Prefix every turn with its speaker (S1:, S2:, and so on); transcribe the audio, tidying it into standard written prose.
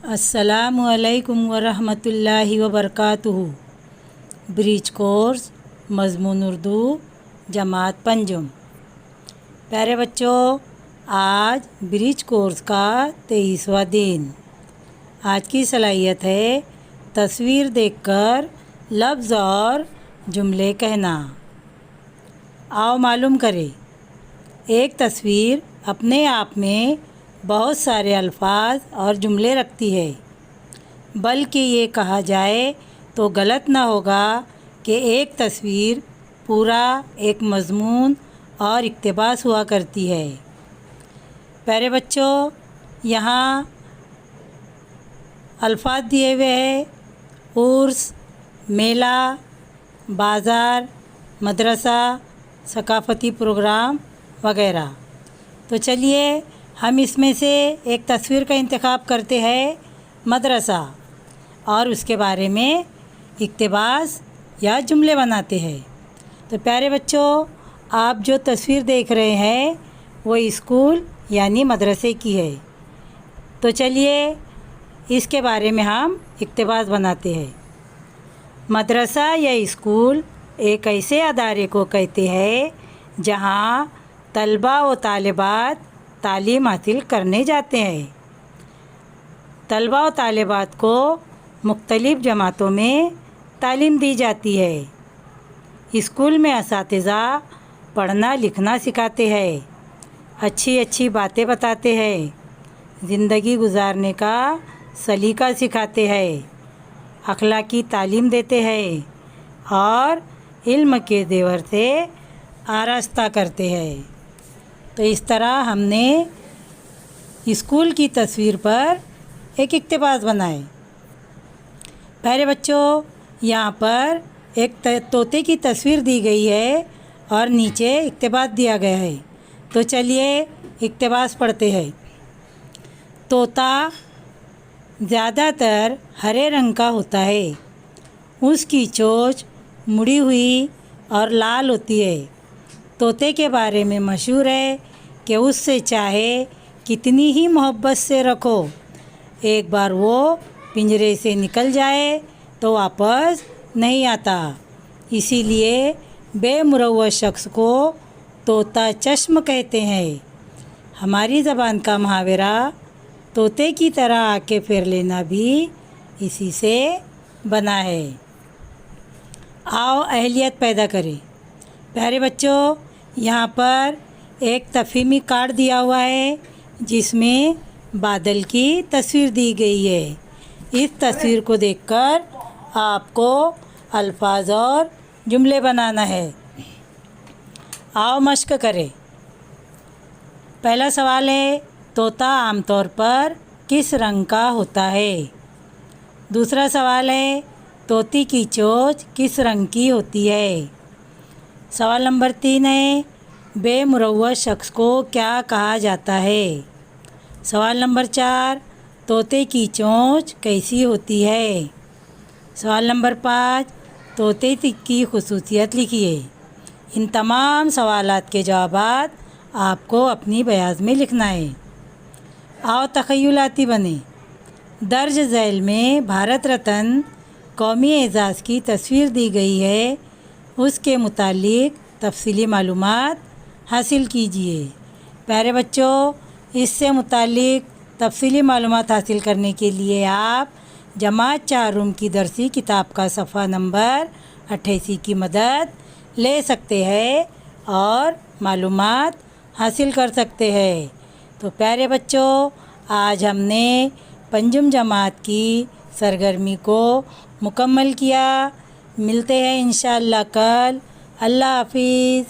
S1: अस्सलामु अलैकुम वरहमतुल्लाहि वबरकातुहू। ब्रिज कोर्स मज़मून उर्दू जमात पंजुम। प्यारे बच्चों, आज ब्रिज कोर्स का 23वां दिन। आज की सलाहियत है तस्वीर देखकर लफ्ज़ और जुमले कहना। आओ मालूम करें। एक तस्वीर अपने आप में बहुत सारे अल्फाज और जुमले रखती है, बल्कि ये कहा जाए तो गलत ना होगा कि एक तस्वीर पूरा एक मज़मून और इक़्तिबास हुआ करती है। प्यारे बच्चों, यहाँ अल्फाज दिए हुए हैं: उर्स, मेला, बाज़ार, मदरसा, सकाफ़ती प्रोग्राम वगैरह। तो चलिए हम इसमें से एक तस्वीर का इंतखाब करते हैं, मदरसा, और उसके बारे में इक़्तिबास या जुमले बनाते हैं। तो प्यारे बच्चों, आप जो तस्वीर देख रहे हैं वो स्कूल यानी मदरसे की है। तो चलिए इसके बारे में हम इक़्तिबास बनाते हैं। मदरसा या स्कूल एक ऐसे अदारे को कहते हैं जहाँ तलबा व तालिबात तालीम हासिल करने जाते हैं। तलबा व तालिबात को मुख्तलिफ़ जमातों में तालीम दी जाती है। स्कूल में असातिज़ा पढ़ना लिखना सिखाते हैं, अच्छी अच्छी बातें बताते हैं, ज़िंदगी गुजारने का सलीका सिखाते हैं, अखलाकी तालीम देते हैं और इल्म के ज़ेवर से आरास्ता करते हैं। तो इस तरह हमने स्कूल की तस्वीर पर एक इक़्तिबास बनाए। प्यारे बच्चों, यहाँ पर एक तोते की तस्वीर दी गई है और नीचे इक़्तिबास दिया गया है। तो चलिए इक़्तिबास पढ़ते हैं। तोता ज़्यादातर हरे रंग का होता है। उसकी चोंच मुड़ी हुई और लाल होती है। तोते के बारे में मशहूर है कि उससे चाहे कितनी ही मोहब्बत से रखो, एक बार वो पिंजरे से निकल जाए तो वापस नहीं आता। इसीलिए बेमुरव्वत शख्स को तोता चश्म कहते हैं। हमारी ज़बान का मुहावरा तोते की तरह आके फेर लेना भी इसी से बना है। आओ अहलियत पैदा करें। प्यारे बच्चों, यहाँ पर एक तफ़हीमी कार्ड दिया हुआ है जिसमें बादल की तस्वीर दी गई है। इस तस्वीर को देखकर आपको अल्फाज और जुमले बनाना है। आओ मश्क करें। पहला सवाल है, तोता आमतौर पर किस रंग का होता है? दूसरा सवाल है, तोती की चोंच किस रंग की होती है? सवाल नंबर 3 है, बेमुरव्वत शख्स को क्या कहा जाता है? सवाल नंबर 4, तोते की चोंच कैसी होती है? सवाल नंबर 5, तोते की खुसूसियत लिखिए। इन तमाम सवालात के जवाबात आपको अपनी बयाज में लिखना है। आओ तख़य्युलाती बने। दर्ज झैल में भारत रत्न कौमी एज़ाज़ की तस्वीर दी गई है, उसके मुतालिक तफसीली मालूमात हासिल कीजिए। प्यारे बच्चों, इससे मुतालिक तफसीली मालूमात हासिल करने के लिए आप जमात 4 रूम की दरसी किताब का सफ़ा नंबर 88 की मदद ले सकते हैं और मालूमात हासिल कर सकते हैं। तो प्यारे बच्चों, आज हमने पंजुम जमात की सरगर्मी को मुकम्मल किया। मिलते हैं इंशाअल्लाह कल। अल्लाह हाफिज़।